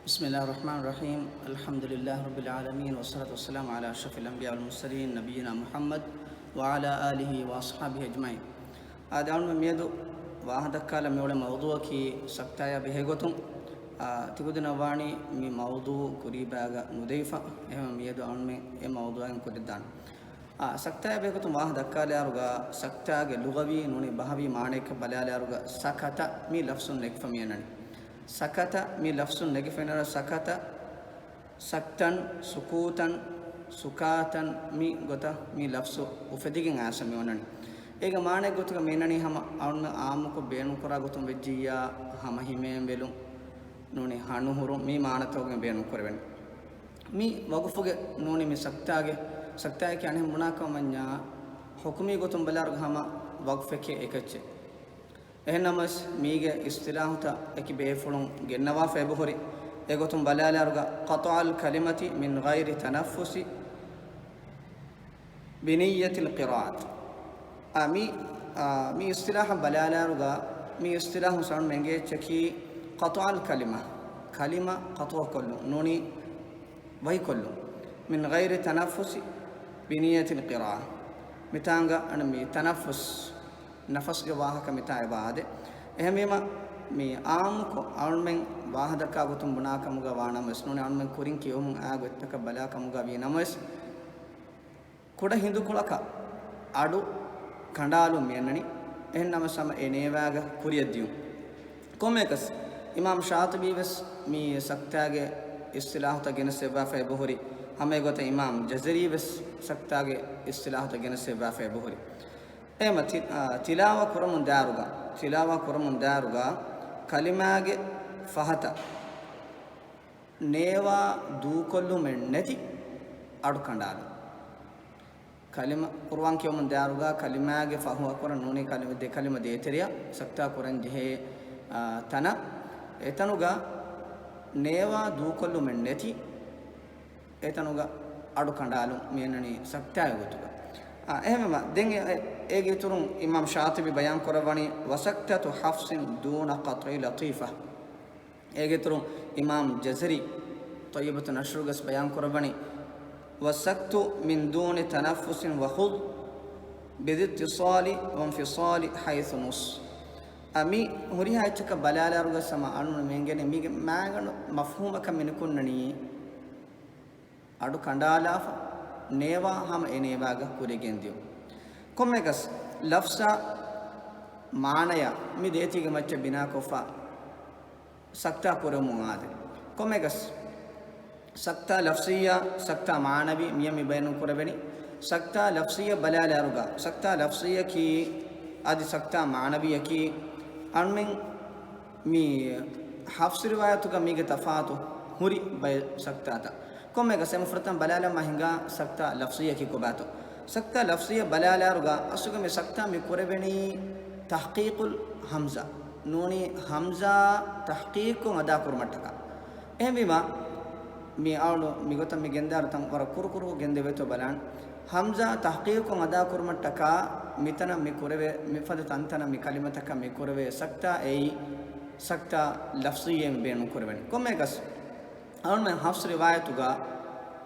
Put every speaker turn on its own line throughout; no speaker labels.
بسم الله الرحمن الرحيم الحمد لله رب العالمين والصلاة والسلام على أشرف الأنبياء والمرسلين نبينا محمد وعلى آله وأصحابه أجمعين. هذا علم ميدو واحد كلام يقول موضوع كي سكتايا بهجوتهم تقولنا واني مي موضوع قريبا نضيفة هم ميدو علم موضوع كردان سكتايا بهجوتهم واحد كلام يارجع سكتايا لغوي نوني بهابي معنى كبلال يارجع سكتة مي لفظ نكفمينني سكته مي لفظ نجفنا سكته سكتن سكوتن سكاتن مي غتا مي لفظ وفديجين عاسمي ونني إيجا معنى غتوك مينني هم أون آمكو بينو كرا غتوم بجيا هم هيمين بيلو نوني هانو هرو مي معنى توغن بينو كربن مي وقفوge نوني مي سكتاගේ كأنه مناكو منيا حكمي غتوم بلارغ هم وقفك إكتشي එහෙනමස් මීගේ ඉස්තිලාහත එකි බේෆුණුන් ගෙන්නවා ෆෙබුහරි ඒගොතුම් බලාලාරුග ඛතඅල් කලිමති මින් ගෛරි තනෆ්ෆුසි බිනියතිල් ඛිරාත් මී ඉස්තිලාහ බලාලාරුග මී ඉස්තිලාහ සන් මෙන්ගේ චකි ඛතඅල් කලිමා ඛතව කොල්ලු නෝනි වයි කොල්ලු මින් ගෛරි තනෆ්ෆුසි බිනියතිල් ඛිරාත් මිතාංග අන මී තනෆ්ෆුස් नफस के वाह का मिता बाद एहमेमा मी आम को आउनमें वाह दक्का गुतुम बुना कमुगा वाना मसनोने आउनमें कुरिंग की ओम आग तक बला कमुगा वी नमस कुड हिंदू कुलक आडु कंडालु मेननी एहन नमस सम एनेवाग कुरियद्यु कोमेकस इमाम शातिबी वस मी सक्तागे इस्तिलाह तगिन से वाफे बहुरी हमें गोते इमाम जज़री वस सक्तागे इस्तिलाह तगिन से वाफे बहुरी एम तिलावा कुरमुन दारुगा कलिमागे फहता नेवा दूकोल्लु मेन्नेति अडु कंडालु कलिमा कुरवान के मुन दारुगा कलिमागे फहुआ कुर नूने कलिमा देतेरिया सक्ता कुरन जे तना एतनुगा नेवा दूकोल्लु मेन्नेति एतनुगा अडु कंडालु मेननी सक्ता गोतुगा එහෙමම දැන් ඒගේ තුරුන් ඉමාම් ශාතිබි බයන් කරවණි වසක්තතු හෆ්සින් දූන ඛත්‍රි ලතීෆා ඒගේ තුරුන් ඉමාම් ජසරි තයබතු නෂරුගස් බයන් කරවණි වසක්තු මින් දූන තනෆුසින් වඛුද් බිදිත්තිසාලි වන්ෆිසාලි හයිث නුස් අමි හුරිහායිචක බලාලාරුගස් සම අනුන මෙන්ගෙන මිගේ මාගන මෆහූමක මිනකුන්නනි අඩු කණ්ඩාලාෆා नेवा हम एनेवाग कुरेगेंदियो कोमेकस लफ्सा मानया मी देती के मच्चे बिना कोफा सक्ता कुरे मुआदे कोमेकस सक्ता लफ्सिया सक्ता मानवी मियमी बैनु कुरेबेनी सक्ता लफ्सिया बलालारुगा सक्ता लफ्सिया की आदि सक्ता मानवी की अनमिन मी हफ्स रिवायत का मीगे तफातो हुरी बै सक्ता था कम एक सेम फ्रतम बलाला महिंगा सक्ता लफ्सिया की को बातो सक्ता लफ्सिया बलाला रुगा असुग में सक्ता में कुरेबेनी तहकीकुल हमजा नोनी हमजा तहकीक को अदा कुरमटका ए बीमा मी आवलो मी गोतम मी गेंदार तम वर कुरकुरु गेंदे वेतो बलान हमजा तहकीक को अदा कुरमटका मितना मी कुरेवे मी फद तंतना मी कलिमतका मी कुरेवे सक्ता ए सक्ता लफ्सिया में बेन कुरेबेनी कम एक और मैं हफ्स रिवायतुगा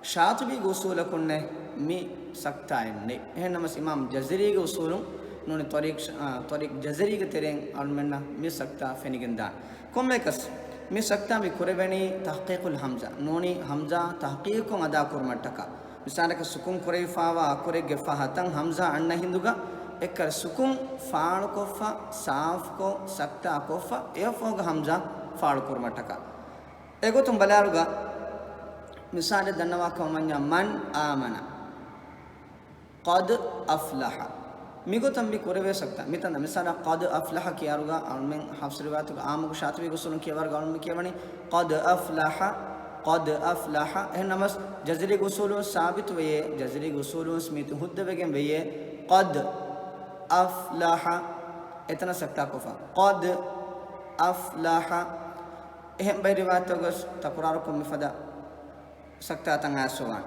शातिबी उसूल कुन्ने मी सक्ता इन्ने है नमस इमाम जज़री के उसूल नोने तरीक जज़री के तेरें और मैं ना मी सक्ता फेनिगंदा कम में कस मी सक्ता मी कुरेबेनी तहक़ीक़ुल हमज़ा नोनी हमज़ा तहक़ीक़ को अदा कुरमटका मिसाल के सुकुन कुरे फावा कुरे गिफ़ा हतंग हमज़ा अन्ना हिंदुगा एक कर सुकुन फाड़ कोफ़ा साफ को सक्ता कोफ़ा ये फोग हमज़ा फाड़ कुरमटका एगो तुम बलारुगा मिसाल दन्नवा को मन्या मन आमना क़द अफ़लहा मिगो तम भी कुरेवे सकता मितन मिसाल क़द अफ़लहा कियारुगा और मैं हफ्स रिवायत को आम को शातिबी को सुन किया वर्ग और में किया बनी क़द अफ़लहा है नमस जज़री उसूल साबित वे जज़री उसूल स्मित हुद्द बेगम वे क़द अफ़लहा इतना सकता कोफा क़द अफ़लहा එහෙන් බයි රිවායත් ගස් තකුරාර කොම්මි ෆදා සක්තා තං ආසෝවන්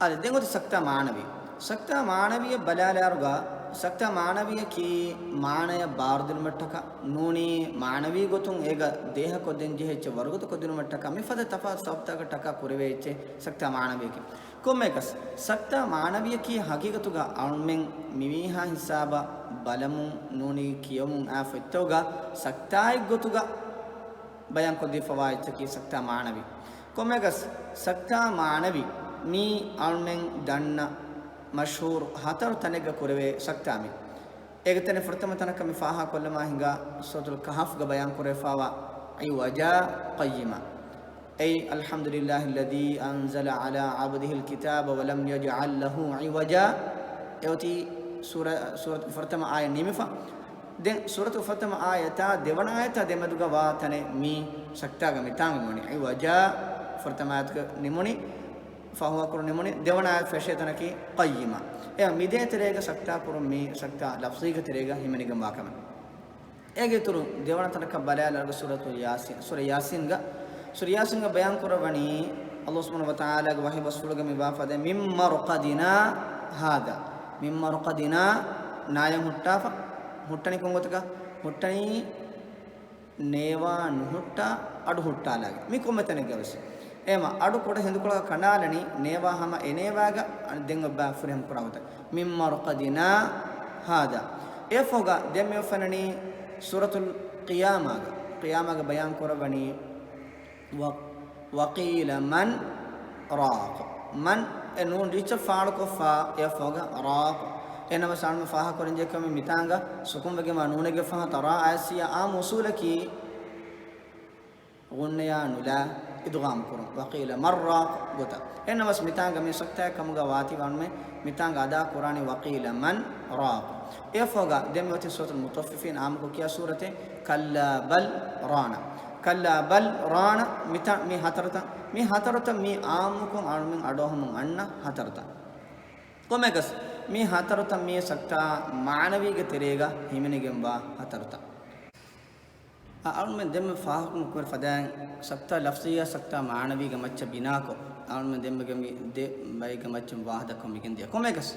අර දෙංගොත සක්තා මානවි سكتة معنوية بلالارغا سكتة معنوية كي معنى باردل متّكا نوني معنوي غتون إيغا ديها كودين جهة ورغت كودين متّكا مفاد تفا سبتا كتكا كوريويچ سكتة معنوية كي كوميكس سكتة معنوية كي حقيقتوغا أرمن ميميها حسابا بلمون نوني كيومون آفتوغا سكتاي غتوغا بيان كودي فوايد كي سكتة معنوي كوميكس سكتة معنوي مي أرمن دنا مشهور هاتر تنگا كوروي سكتامي اگتن فرتم تنك مفاها كل ما هنگا سورة الكهف بيان كوري فاوا اي وجا قيما اي الحمد لله الذي انزل على عبده الكتاب ولم يجعل له عوجا ايوتي سورة فرتم آية نيمفا دين سورة فرتم آية تا ديوان آية تا ديمدوغا واتنه مي سكتاغا ميتانگ موني اي وجا فرتم آية نيموني فهو كرنيموني ديوانا فشيتنا كي قيمة يا ميدين تريغا سكتا كرمي سكتا لفظيك تريغا همنيغا ماكما ايغي ترو ديوانا تنك بلالا سورة ياسين سورة ياسين غا بيان كربني الله سبحانه وتعالى وحي بسفلغا مبافد من مرقدنا هذا من مرقدنا نايم هٹافا هٹني كونغوتكا هٹني نيوا نهٹا اඩු හුට්ටා ලාගේ මේ කොමතන ගවස එම අඩු කොට හිඳුකොළ කණාලනි නේවා හැම එනේවාග දෙන් ඔබ ෆුරම් කරවත මින් මර්කදිනා හාදා එෆෝගා දෙමෙ ෆනනි සූරතුල් qiyaamaග බයන් කරවනි වකීල මන් රාක් මන් එනුන් රිච ෆාලකෝෆා එෆෝගා රාක් එනම සාල්ම ෆාහ කොරින්ජේ කම මිතාංග සුකුම් වගේ මනුනගේ ෆාහ තරා ආසියා ආ මුසූලකි غنيا نلا ادغام كرم وقيل مرة غتا انما سميتانغ من سكتا كمغا واتي وان میں ميتانغ ادا قران وقيل من راق يفوغا دموتي سوره المطففين عام کو کیا سورت ہے کلا بل رانا ميتا مي هترتا مي عام کو ان اڈوهم ان هترتا کومگس مي هترتا مي سكتا معنوي گ تريگا හිමිනගෙම්වා هترتا أول من دم فاهم كور فدان سكتة لفظية سكتة معنوي جمتش بناكو أول من دم جمي د باي جمتش واحد كم يكين ديا كم يكس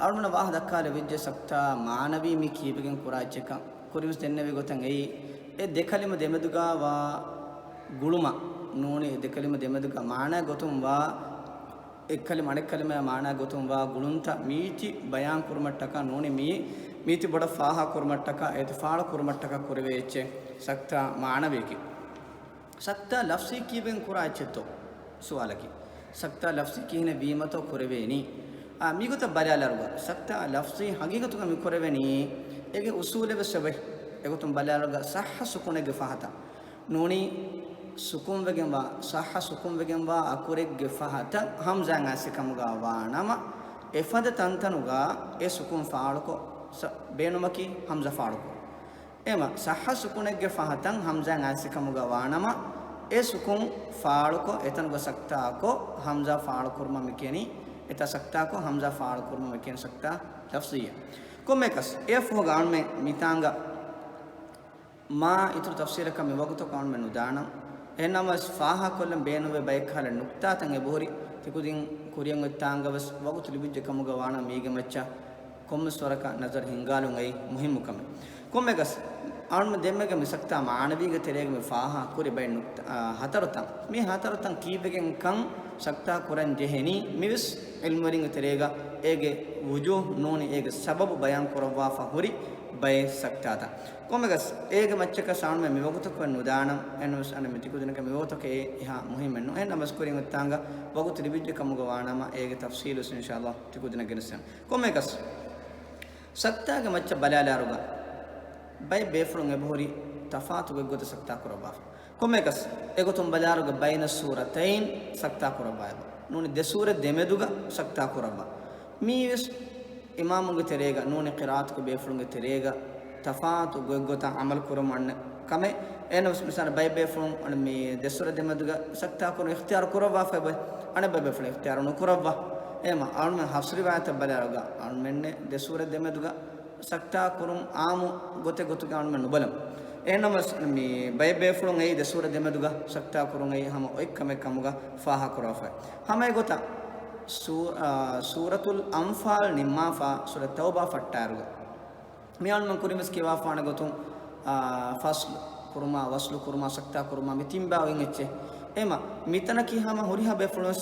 أول من واحد كاره بيجي سكتة معنوي ميكي بيجين كورايتشكا كوريوس دنيا بيجوتن أي دكالي ما دم دوغا وا غلوما نوني دكالي ما دم دوغا معنى غوتم وا එකකලි මණෙක්කලි මානා ගොතුම් වා ගුළුන්ත මීති බයන් කුරුමට්ටක නෝනි මීති බඩ ෆාහා කුරුමට්ටක ඒති ෆාල කුරුමට්ටක කුරවේච්චේ සක්තා මානවේකි සක්තා ලෆ්සි කීබෙන් කුරාච්චෙතෝ සුවාලකි සක්තා ලෆ්සි කීන වීමතෝ කුරවේනි මීගත බලාලරුව සක්තා ලෆ්සි හගීගතුක මි කුරවේනි ඒගේ උසූලෙ වෙසබේ ඒගොතුම් බලාලරුව සහ සුකුනෙගේ ෆහතා නෝනි سكون وجنبا صح سكون وجنبا أكورك جفاهة همزة عسكم جاوا نما إفاد تنتنوجا سكون فاركو بينومكي همزة فاركو إما صح سكونك جفاهة همزة عسكم جاوا نما سكون فاركو إتنوجا سكتاكو همزة فاركو ما مكيني إتا سكتاكو همزة فاركو ما مكين سكتا لفظية كم مكس هو قان में मितांगा माँ इतर तफसीर का में वक्त कौन में नुदाना එනමස් ෆාහ කොල්ලම් බේනුවේ බයික් හල නුක්තා තං එබෝරි තිකුදින් කුරියන් උත්තාංගවස් වගුතු ලිබිජ්ජ කමුග වානා මීගෙ මච්චා කොම්මස්වරක නසර් හින්ගාලුන් අයි මුහිම්මුකම කොම්මෙගස් අන්න දෙම්මෙග මිසක්තා මානවීග තෙරේග මේ ෆාහ කුරි බයි නුක්තා හතරතං මේ හතරතං කීපෙගෙන් කන් සක්තා කුරන් ජෙහෙනි මිවිස් ඉල්මරින් තෙරේග ඒගේ වුජූ නෝනි ඒගේ සබබ බයන් කරවා ෆහුරි බයි සක්තාත කොමගස් ඒග මච්චක සාන් මේ මෙවගත කොන් උදානම් එනස් අන මිතිකු දිනක මෙවතකේ එහා මුහිමෙන්නු එන නමස්කුරින් උත්තාංග වගත රිබිජ්ජ කමුග වානම ඒග තෆ්සීලුස් ඉන්ෂාඅල්ලාහ් තිකු දින ගෙනසන් කොමගස් සක්තාග මච්ච බලාලාරුග බයි බේෆරුන් එබෝරි තෆාතු ගොත සක්තා කරවා කොමගස් ඒගොතුම් බලාරුග බයින සූරතයින් සක්තා කරවා නෝනි දෙසූර දෙමෙදුග සක්තා කරවා මීස් ඉමාමුගේ තෙරේග නෝනි ඛිරාත් ක බේෆරුන්ගේ තෙරේග තෆාතු ගොත අමල් කරමන්න කම එනස් මිසන බයි බේෆරුන් අන මේ දෙසූර දෙමෙදුග සක්තා කරන ඉක්තියාර කරවා ෆබ අන බයි බේෆරුන් ඉක්තියාර නොකරවා එම අල්ම හෆ්ස් රිවායත බලාරුග අන් මෙන්නේ දෙසූර දෙමෙදුග සක්තා කරුම් ආමු ගොතේ ගොතු ගන්න මන බලම් එනම මේ බයි බේෆරුන් ඒ දෙසූර දෙමෙදුග සක්තා කරුම් ඒ හැම එක්කම කමුග ෆාහ කරවෆ හැම ගොත සූරතුල් අන්ෆාල් නිම්මාෆා සූර තෞබා ෆට්ටාරුග මියන් මන් කුරිමස් කියවා ෆාන ගොතුන් ෆස්ල් කුරුමා වස්ලු කුරුමා සක්තා කුරුමා මිතිම්බා වෙන් එච්චේ එම මිතන කිහම හොරිහා බෙෆලොස්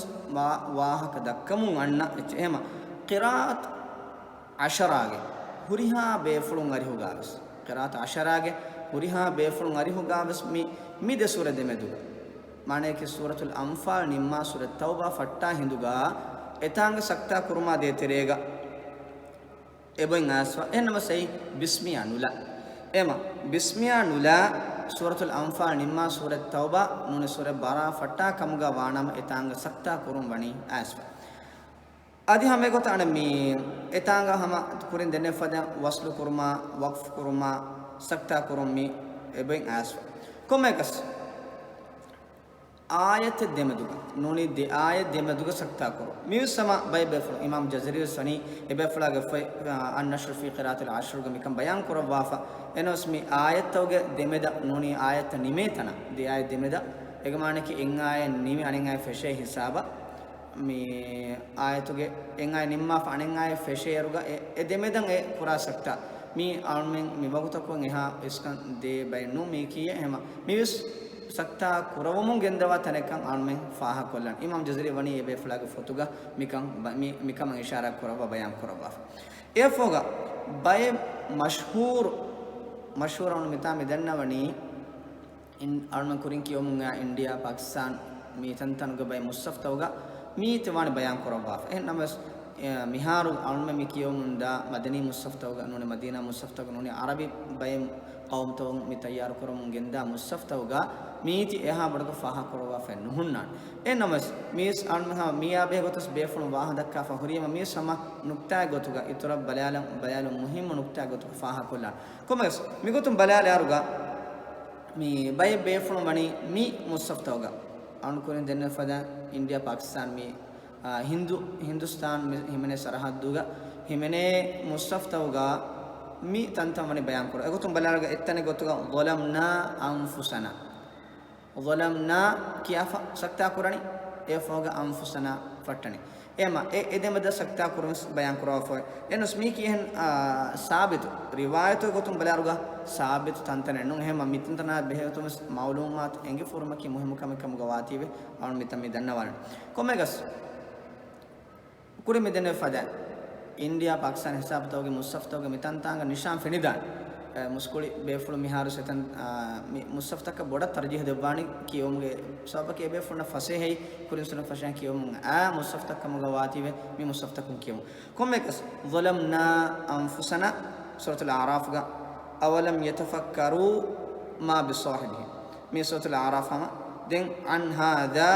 වාහක දක්කමුන් අන්න එච්චේ එම qirat asharaage huriha beefulun arihu gaves qirat asharaage huriha beefulun arihu gaves mi de sura de meduga mane ke suratul anfal nimma surat tauba fatta hinduga etanga sakta kurma de terega eboin aswa enama sei bismi anula ema bismi anula suratul anfal nimma surat tauba nune sura bara fatta kamuga wanam etanga sakta kurum wani aswa adi hame ko tane mi etanga hama kurin denne fada waslu kurma waqf kurma sakta kurmi eboin aswa komekas ayat demeduga noni de ayat demeduga sakta koro mi sama bible imam jazari sani ebe fula ge an-nashr fi qiraat al-ashr ge mikam bayan koro wafa enos mi ayat toge demeda noni ayat nimetana de ayat demeda egamane ki en ayat nimi anen ayat feshe hisaba mi ayatuge en ayat nimma fa anen ayat feshe yaruga e demedan e kura sakta mi almen mi bagutako eha iskan de baynu mi kiye hema mi sakta kurawamun gendawa tanekan almen faha kollan imam jazari wani ebe flaga fotuga mikam ishara kurawa bayan kurawa e foga bay mashhur on mitami danna wani in almen kurin kiyomunga india pakistan mi tantan go bay mustaftawga mi tewani bayan kurawa en namas miharu almen mi kiyomunda madani mustaftawga none madina mustaftawga none arabi bay qawm to mi tayyar kurum genda mustaftawga miti eha badaka faha korwa fen nuhunnan enamas mis anha miya be gotos befun waha dakka fa huriyama mis sama nukta gotuga itura balalam muhim nukta gotuga faha kollan komes mi gotum balala aruga mi bay befun mani mi mustaftawga anukuren denna fada india pakistan mi hindustan himene sarhadduga himene mustaftawga mi tantamani bayan koro egotum balala ettane gotuga zalamna anfusana ظلمنا كيف سكتا قراني يفوق أنفسنا فتني إما إذا مدى سكتا قرن بيان كرافه لأنه سميكي هن ثابت رواية قطن بلارغا ثابت تنتنه نون هم ميتنتنا بهتوم معلومات إنك فورما كي مهم كم غواتي به أو ميتمي دنوان كوميغس كوري ميدنه فدا إنديا باكستان حساب توغي مصطفى ميتنتانغ نشان فنيدان muskuli befulu miharu setan mustaftaka boda tarjih debani kiyomge sabake befulna fase hay kurin suna fashan kiyom mustaftaka mugawati ve mi mustaftakun kiyom komekas zalamna anfusana surat al-a'raf ga awalam yatafakkaru ma bisahibihi mi surat al-a'raf ma den an hadha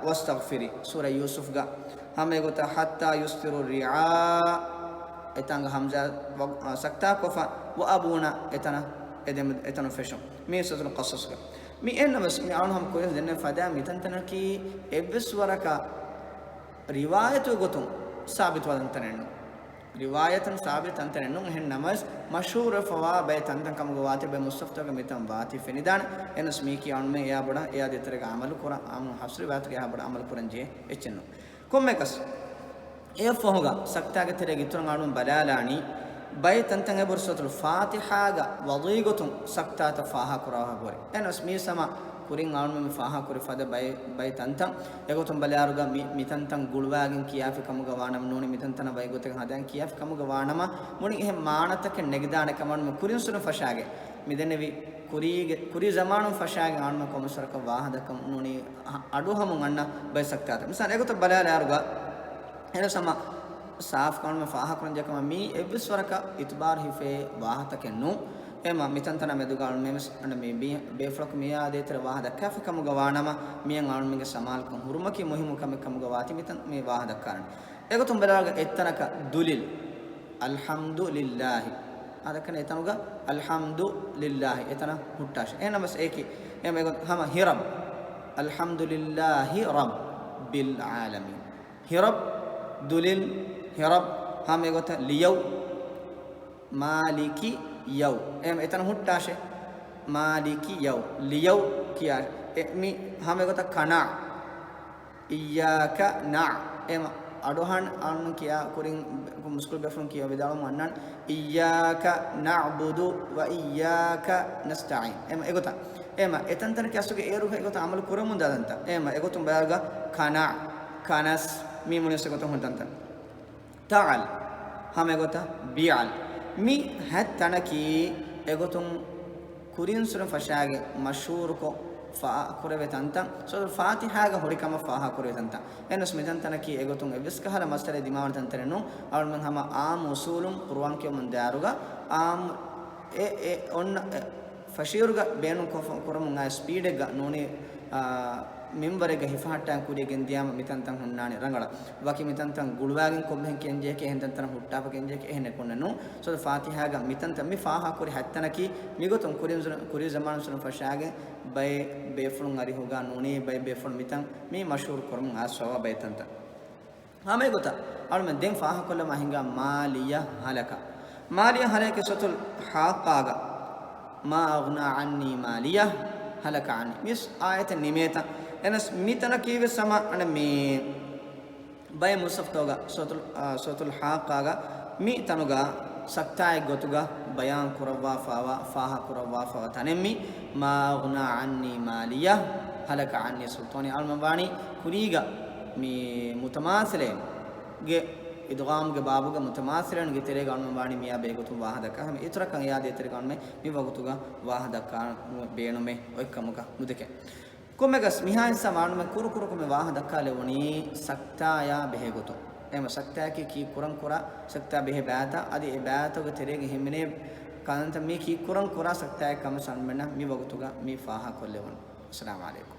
wastaghfiri surah yusuf ga hame gota hatta yustiru ri'a etanga hamza sakta kofa wa abuna etana fashion mi suratul qasas ga mi enmas mi anhum ko denne fada mi tantana ki ebbes waraka riwayatu gotum sabit wadantanenno riwayatan sabit antanenno hen namas mashhur fawa bay tantan kam gowati bay mustafta ga mitam wati fenidan enas mi ki anme ya boda ya deterega amalu kora am hasri wat ga boda amal kuranje echenno kommekas e fohoga sakta ga tere gitun anum balalani bay tantan e bursatul fatiha ga wadigotum sakta ta faha kuraha bore enas mi sama kurin anum mi faha kuri fada bay tantan egotum balaruga mi tantan gulwagen kiyafi kamuga wanam noni mi tantana bay gotek hadan kiyafi kamuga wanama moni e manatake negdana kaman mi kurin sunu fashage mi denevi kuri zamanum fashage anum komisarka wahadakam noni aduhamun anna bay sakta ta misal egotum balaruga ena sama saaf kan me faha kan jakama mi ebbiswaraka itbar hife wahata kennu ema mitantana medugal memes ana me be flok me ade ter wahada kafa kam gawanama miyan anu mege samal kan hurumaki muhimu kam gawati mitan me wahada karan egotum belaga ettanaka dulil alhamdulillah adakane etanuga alhamdulillah etana huttash enamas eki ema egot hama hirab alhamdulillah rabbil alamin hirab dulil hirab hame gota liyaw maliki yaw em etan huttashe maliki yaw liyaw kiya mi hame gota kana iyyaka na em adohan an kiya kurin muskul befun kiya vidalu mannan iyyaka na'budu wa iyyaka nasta'in ema egota ema etantan kyasuge eruga egota amal kuramun dadanta ema egotum bayaga kana kanas mi munis egota huntantan ta'al ham egota bi'al mi hattanaki egotum kurin suran fashage mashhur ko fa kurave tanta so fatiha ga hori kama faha kurave tanta enos medan tanaki egotun evis kahala masale dimawar tantarenu awal man hama am usulum qur'an ke man daruga am on fashiruga benu ko kuramun a speed ga noni member ga hifahattan kudi gendiyama mitantan hunnani rangala waki mitantan gulwagen komben kenje ke hentantan huttapa kenje ke ehne konnanu so fatiha ga mitantan mi faha kuri hattanaki migotun kuri zaman sun fashage bay befun ari hoga noni bay befun mitan mi mashhur kurum aswa bay tanta hame gota almen den faha kolla mahinga maliya halaka sotul haqaga ma aghna anni maliya halaka anni mis ayatan nimeta enas mitana kiwe sama ana me bay musaf toga sotul haqaga mi tanuga sakta gotuga bayan kurawwa faha kurawwa fa tanemmi ma aghna anni maliya halaka anni sultani almabani kuriga mi mutamathile ge idgham ge babu ge mutamathilun ge tere gan mabani miya begotu wahadaka ham iturakan yaade tere gan me mi wagutuga wahadaka beenume oikamuka mudeke komegas mihan samanu me kuru ko me wahadaka lewoni sakta ya behegotu ema sakta ki kuran kura sakta behe baata adi e baata ge tere ge himne kananta me ki kuran kura sakta kam sanmena mi wagutuga mi faha kollewon assalamu alaikum